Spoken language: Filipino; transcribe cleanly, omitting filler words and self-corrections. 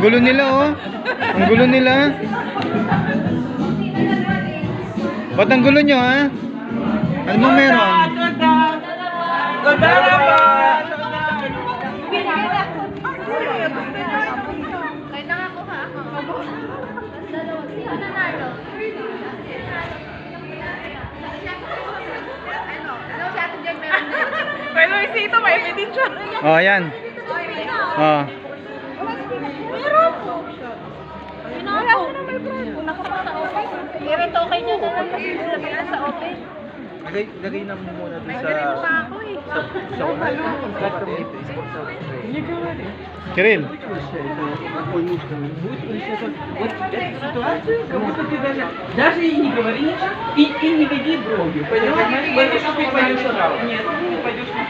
gulo nila, oh. Ang gulo nila. Ba't ang gulo nyo, ha? Ano mo meron? Pero isito, may ebidensya. Oh, ayan. Oh. Meron po. Wala ko na may problem. Nakapasa open. Pero okay nyo na lang kasi nilagyan sa open. Lagay na mo muna dun May sa... ganito pa ako eh. Sa una. Kirill. Даже и не говори, и не веди бровью. Понимаешь? Пойдешь на пойдешь на Нет, не пойдешь на